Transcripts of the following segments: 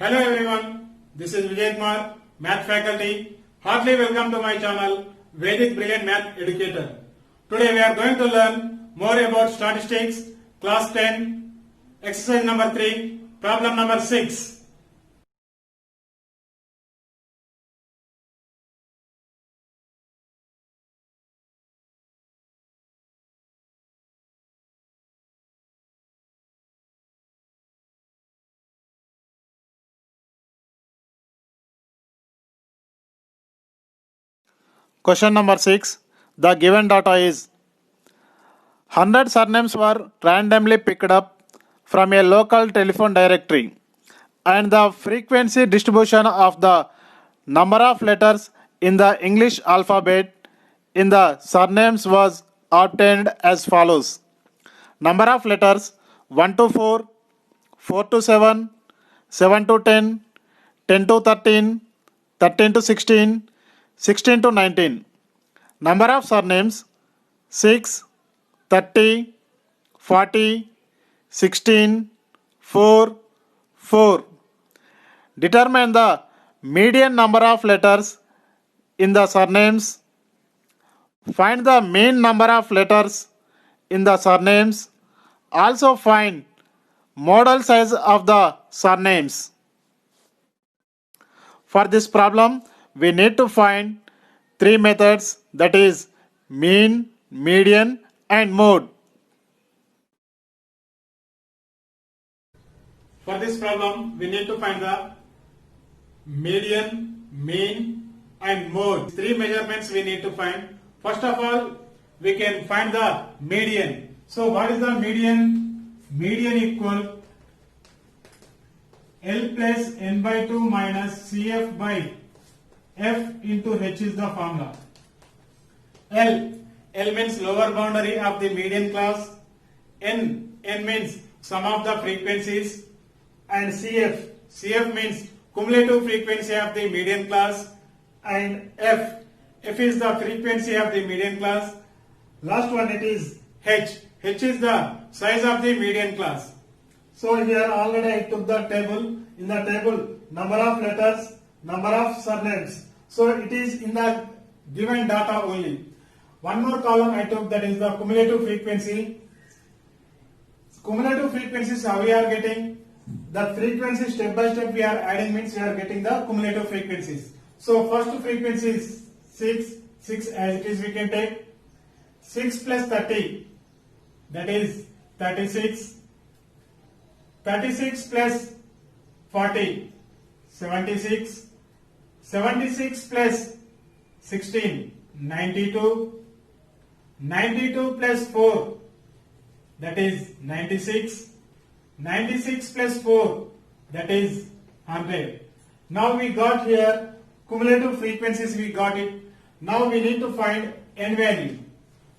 Hello everyone, this is Vijay Kumar, Math faculty. Heartily welcome to my channel, Vedic Brilliant Math Educator. Today we are going to learn more about statistics, class 10, exercise number 3, problem number 6. Question number 6. The given data is 100 surnames were randomly picked up from a local telephone directory, and the frequency distribution of the number of letters in the English alphabet in the surnames was obtained as follows. Number of letters 1 to 4, 4 to 7, 7 to 10, 10 to 13, 13 to 16, 16 to 19. Number of surnames 6, 30, 40, 16, 4, 4. Determine the median number of letters in the surnames. Find the mean number of letters in the surnames. Also find model size of the surnames. For this problem, we need to find three methods, that is mean, median and mode. For this problem, we need to find the median, mean and mode. Three measurements we need to find. First of all, we can find the median. So what is the median? Median equal L plus n by 2 minus Cf by F into H is the formula. L means lower boundary of the median class. N means sum of the frequencies. And CF means cumulative frequency of the median class. And F is the frequency of the median class. Last one it is H is the size of the median class. So here already I took the table. In the table, number of letters, number of surnames. So it is in the given data only. One more column I took, that is the cumulative frequency. Cumulative frequency is how we are getting. The frequency step by step we are adding means we are getting the cumulative frequencies. So first frequency is 6 as it is we can take. 6 plus 30, that is 36. 36 plus 40, 76. 76 plus 16, 92. 92 plus 4, that is 96. 96 plus 4, that is 100. Now we got here cumulative frequencies, we got it. Now we need to find n value.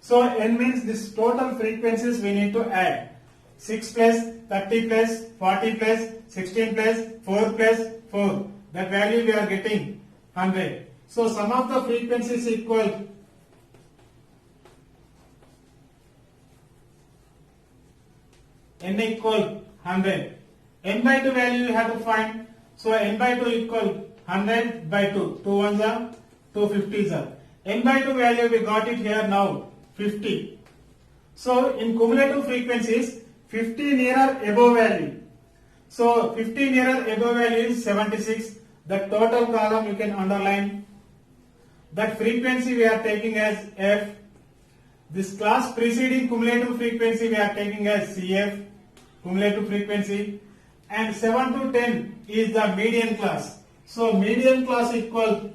So n means this total frequencies we need to add. 6 plus 30 plus 40 plus 16 plus 4 plus 4. That value we are getting 100. So sum of the frequencies equal n equal 100. N by 2 value you have to find. So n by 2 equal 100 by 2. 2 ones are 2 50s are. N by 2 value we got it here now 50. So in cumulative frequencies 50 nearer above value. So 50 nearer above value is 76. The total column you can underline. That frequency we are taking as F. This class preceding cumulative frequency we are taking as CF, cumulative frequency. And 7 to 10 is the median class. So median class equal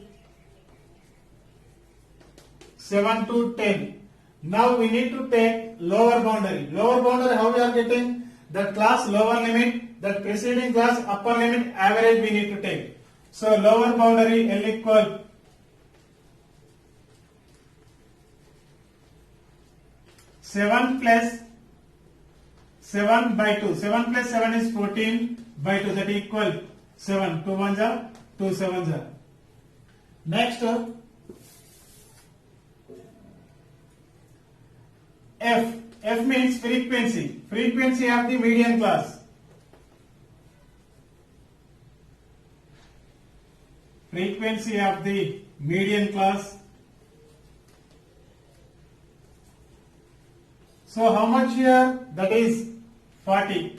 7 to 10. Now we need to take lower boundary. Lower boundary how we are getting? That class lower limit, that preceding class upper limit average we need to take. So lower boundary L equal 7 plus 7 by 2. 7 plus 7 is 14 by 2, that equal 7. 2 ones are 2 sevens are. Next F means frequency of the median class. frequency of the median class. So how much here? That is 40.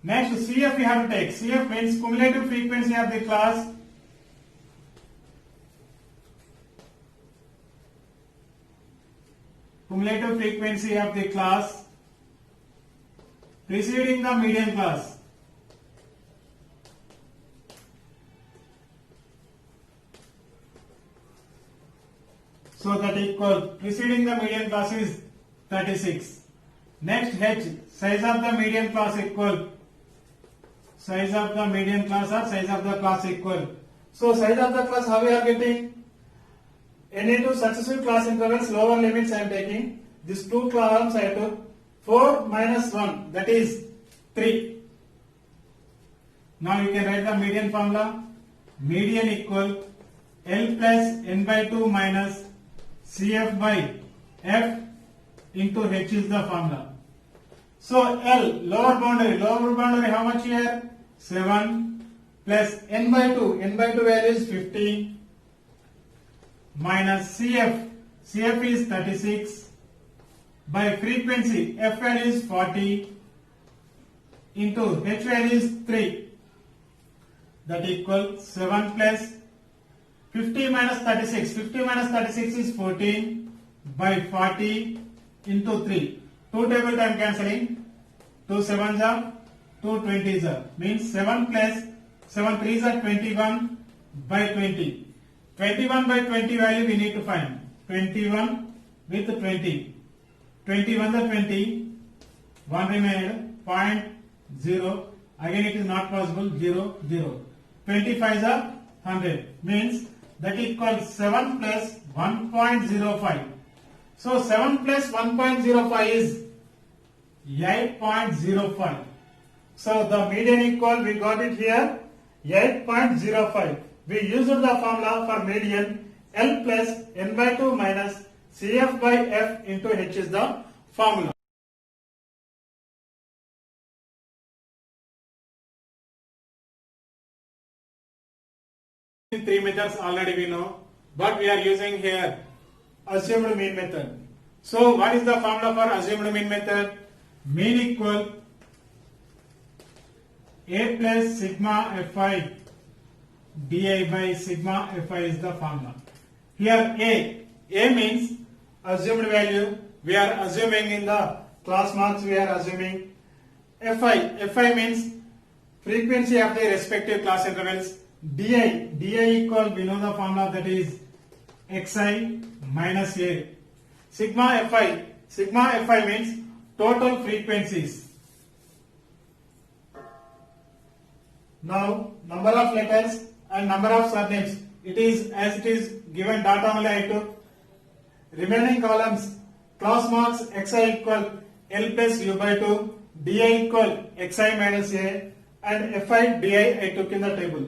Next CF we have to take. CF means cumulative frequency of the class. Cumulative frequency of the class preceding the median class. So that equal preceding the median class is 36. Next H, size of the median class equal size of the median class or size of the class equal. So size of the class how we are getting? Any two successive class intervals lower limits I am taking. These two columns I took 4 minus 1 that is 3. Now you can write the median formula. Median equal L plus n by 2 minus CF by F into H is the formula. So L lower boundary how much here? 7 plus n by 2 value is 50 minus CF is 36 by frequency F value is 40 into H value is 3, that equals 7 plus 50 minus 36 is 14 by 40 into 3. 2 table time cancelling, 2 7s are 2 20s are, means 7 plus 7 3s are 21 by 20. 21 by 20 value we need to find. 21 with 20. 21 the 20, 1 remained, 0. Again it is not possible, 0, 0. 25 is 100, means that equals 7 plus 1.05. So 7 plus 1.05 is 8.05. So the median equal, we got it here, 8.05. We used the formula for median L plus n by 2 minus CF by F into H is the formula. In 3 methods already we know, but we are using here assumed mean method. So what is the formula for assumed mean method? Mean equal A plus sigma Fi di by sigma Fi is the formula. Here A means assumed value. We are assuming in the class marks we are assuming Fi means frequency of the respective class intervals. Di equal, we know the formula, that is xi minus a. Sigma Fi means total frequencies. Now number of letters and number of surnames, it is as it is given data only I took. Remaining columns, class marks xi equal L plus u by 2, di equal xi minus a, and fi di I took in the table.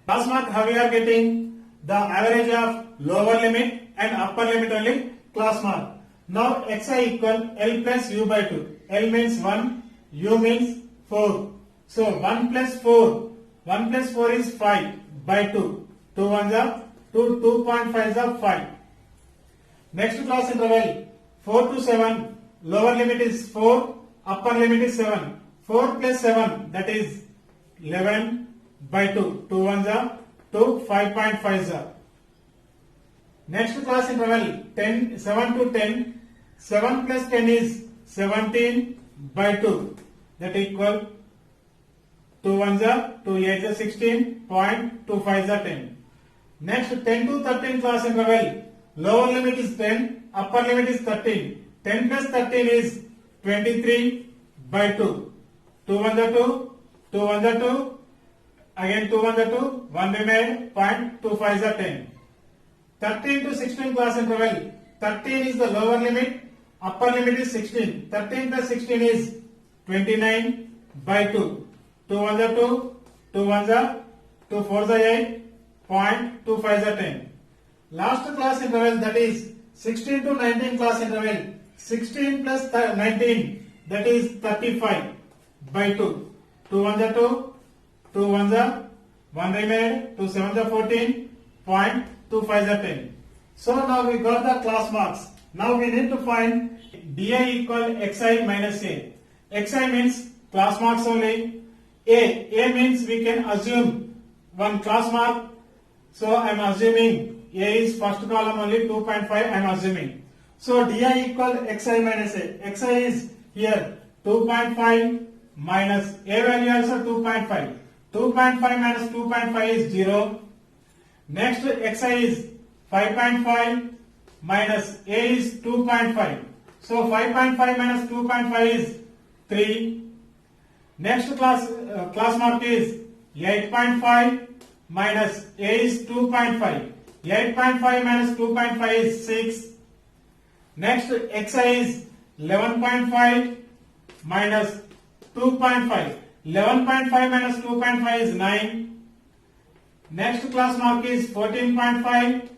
Class mark how we are getting? The average of lower limit and upper limit only class mark. Now xi equal L plus u by 2. L means 1, u means 4. So 1 plus 4 is 5 by 2. 2 1s are 2, 2.5 are 5. Next class interval 4 to 7. Lower limit is 4, upper limit is 7. 4 plus 7, that is 11 by 2. 2 1s are 2, 5.5s are. Next class interval 7 to 10. 7 plus 10 is 17 by 2. That equal 2 1s are 2 8s are 16, 0.25s are 10. Next 10 to 13 class interval. Lower limit is 10, upper limit is 13. 10 plus 13 is 23 by 2. 2 1s are 2, 2 1s are 2, again 2 1s are 2, 1 remained, 0.25s are 10. 13 to 16 class interval. 13 is the lower limit, upper limit is 16. 13 plus 16 is 29 by 2. 2 1s are 2, 2 1s are 2, 4s are 8, 0.25s are 10. Last class interval, that is 16 to 19 class interval. 16 plus 19, that is 35 by 2. 2 1s are 2, 2 1s are 1 remained, 2 7 are 14, 2 5 are 10. So now we got the class marks. Now we need to find di equal xi minus a. Xi means class marks only. A means we can assume one class mark. So I am assuming a is first column only 2.5 I am assuming. So di equal xi minus a. Xi is here 2.5 minus a value also 2.5. 2.5 minus 2.5 is 0. Next xi is 5.5 minus a is 2.5. So 5.5 minus 2.5 is 3. Next class mark is 8.5 minus a is 2.5. 8.5 minus 2.5 is 6. Next xi is 11.5 minus 2.5. 11.5 minus 2.5 is 9. Next class mark is 14.5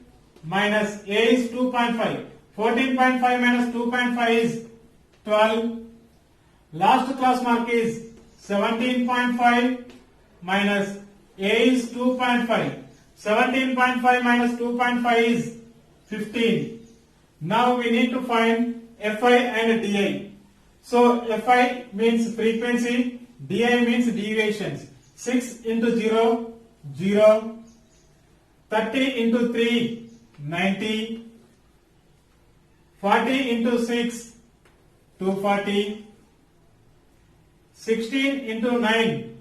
minus a is 2.5. 14.5 minus 2.5 is 12. Last class mark is 17.5 minus a is 2.5. 17.5 minus 2.5 is 15. Now we need to find Fi and Di. So Fi means frequency, Di means deviations. 6 into 0, 0. 30 into 3, 90. 40 into 6, 240. 16 into 9,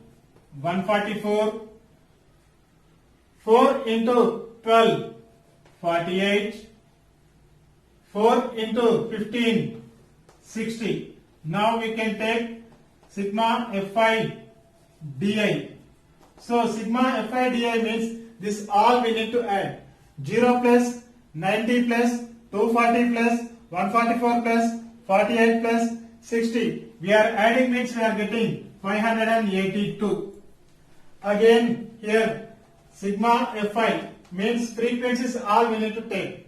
144. 4 into 12, 48. 4 into 15, 60. Now we can take sigma Fi di. So sigma Fi di means this all we need to add. 0 plus 90 plus 240 plus 144 plus 48 plus 60. We are adding means we are getting 582. Again here sigma Fi means frequencies all we need to take.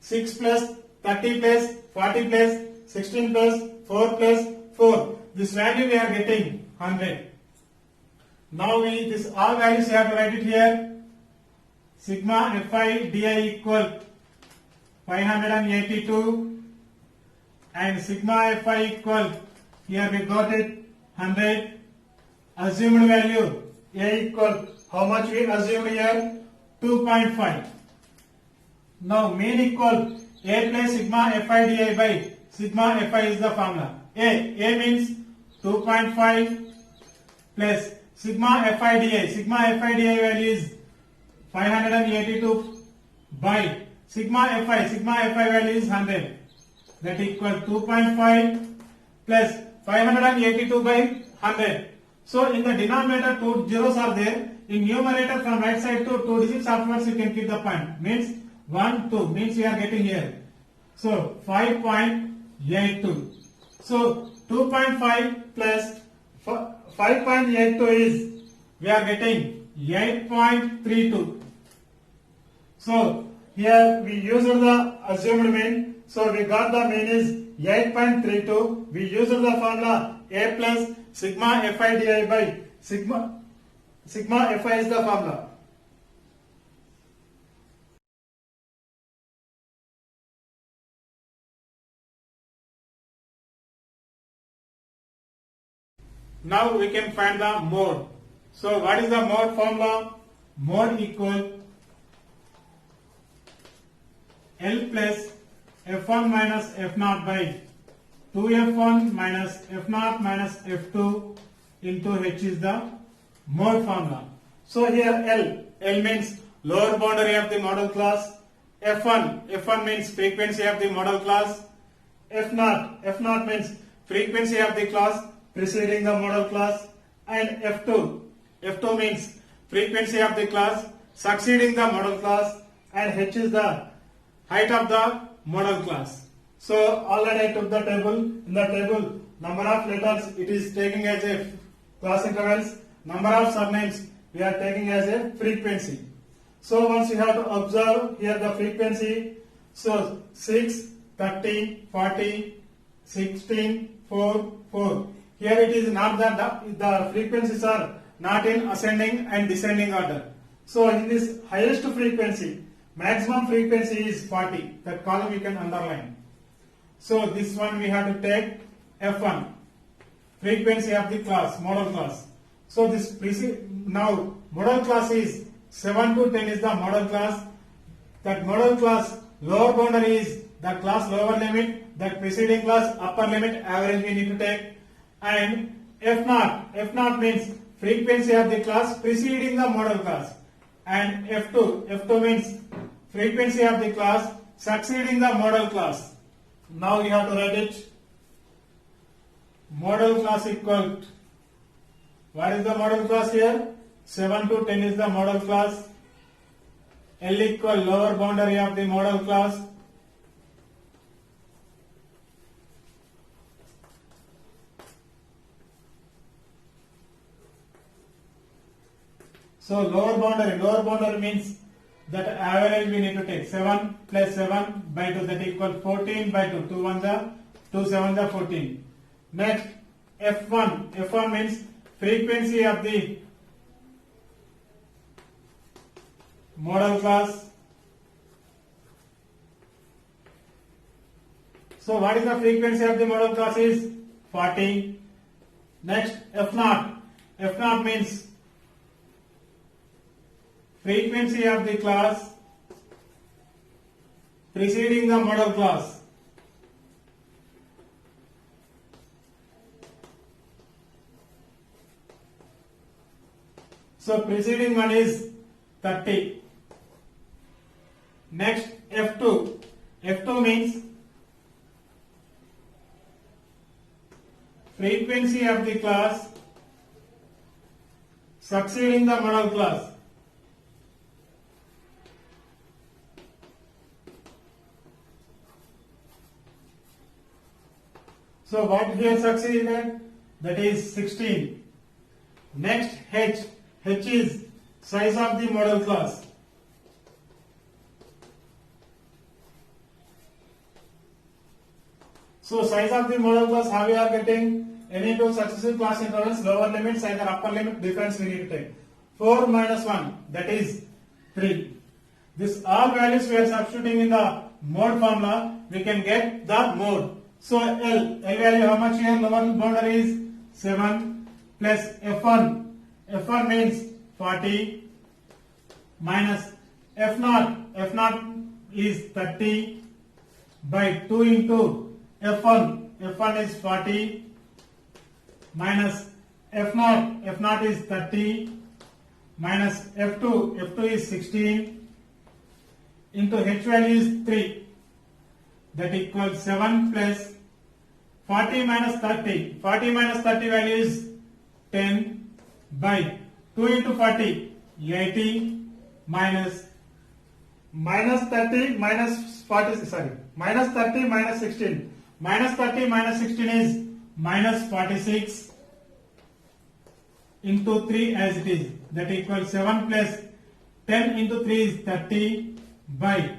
6 plus 30 plus 40 plus 16 plus 4 plus 4. This value we are getting 100. Now this all values we have to write it here. Sigma Fi di equal 582 and sigma Fi equal, here we got it 100. Assumed value a equal, how much we assumed here? 2.5. Now mean equal a plus sigma Fi di by sigma Fi is the formula. A means 2.5 plus sigma Fi di. Sigma Fi di value is 582 by sigma Fi. Sigma Fi value is 100. That equal 2.5 plus 582 by 100. So in the denominator 2 zeros are there. In numerator from right side to 2 digits afterwards you can keep the point. Means 1, 2 means we are getting here. So 5.82. So 2.5 plus 5.82 is, we are getting 8.32. So here we used the assumed mean. So we got the mean is 8.32. We used the formula a plus sigma Fi di by sigma Fi is the formula. Now we can find the mode. So what is the mode formula? Mode equal L plus F1 minus F0 by 2F1 minus F0 minus F2 into H is the mode formula. So here L means lower boundary of the model class. F1 means frequency of the model class. F0 means frequency of the class preceding the model class. And F2 means frequency of the class succeeding the model class. And H is the height of the model class. So already I took the table. In the table, number of letters it is taking as a class intervals. Number of surnames we are taking as a frequency. So once you have to observe here the frequency. So 6, 30, 40, 16, 4, 4. Here it is not that the frequencies are not in ascending and descending order. So in this highest frequency, maximum frequency is 40. That column you can underline. So this one we have to take F1, frequency of the class, model class. So this now model class is 7 to 10 is the model class. That model class lower boundary is the class lower limit, that preceding class upper limit, average we need to take. And F0 means frequency of the class preceding the model class. And F2 means frequency of the class succeeding the model class. Now you have to write it. Model class equal, what is the model class here? 7 to 10 is the model class. L equal lower boundary of the model class. So lower boundary means that average we need to take 7 plus 7 by 2, that equal 14 by 2. 2 1s are 2 7s are 14. Next F1 means frequency of the model class. So what is the frequency of the model class is 40. Next F0 means frequency of the class preceding the model class. So preceding one is 30. Next F2 means frequency of the class succeeding the model class. So what here succeeded? That is 16. Next H is size of the model class. So size of the model class, how we are getting? Any two successive class intervals, lower limits, either upper limit, difference we need to take. 4 minus 1, that is 3. This all values we are substituting in the mode formula, we can get the mode. So L value how much here? Lower boundary is 7 plus F1 means 40 minus F0 is 30 by 2 into F1 is 40 minus F0 is 30 minus F2 is 16 into H value is 3, that equals 7 plus 40 minus 30 value is 10 by 2 into 40 80 minus 30 minus 16 minus 30 minus 16 is minus 46 into 3 as it is, that equals 7 plus 10 into 3 is 30 by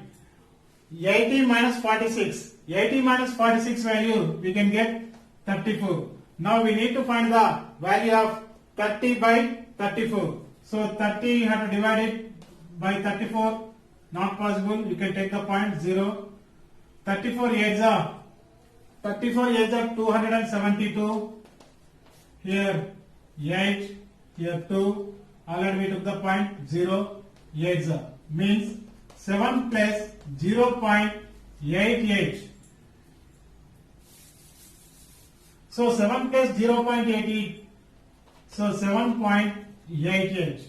80 minus 46 value we can get 34. Now we need to find the value of 30 by 34. So 30 you have to divide it by 34, not possible, you can take the point 0. 34 8s are 272, here 8, here 2, already we took the point 0, 8s are, means 7 plus 0.88. So 7 plus 0.88, so 7.88.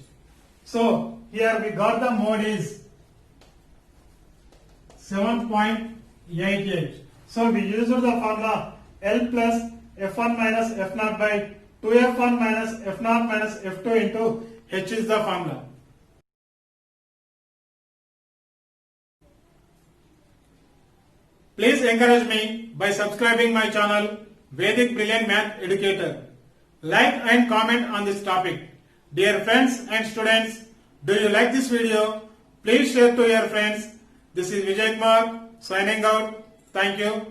So here we got the mode is 7.88. So we used the formula L plus F1 minus F0 by 2F1 minus F0 minus F2 into H is the formula. Please encourage me by subscribing my channel Vedic Brilliant Math Educator. Like and comment on this topic. Dear friends and students, do you like this video? Please share to your friends. This is Vijay Kumar signing out. Thank you.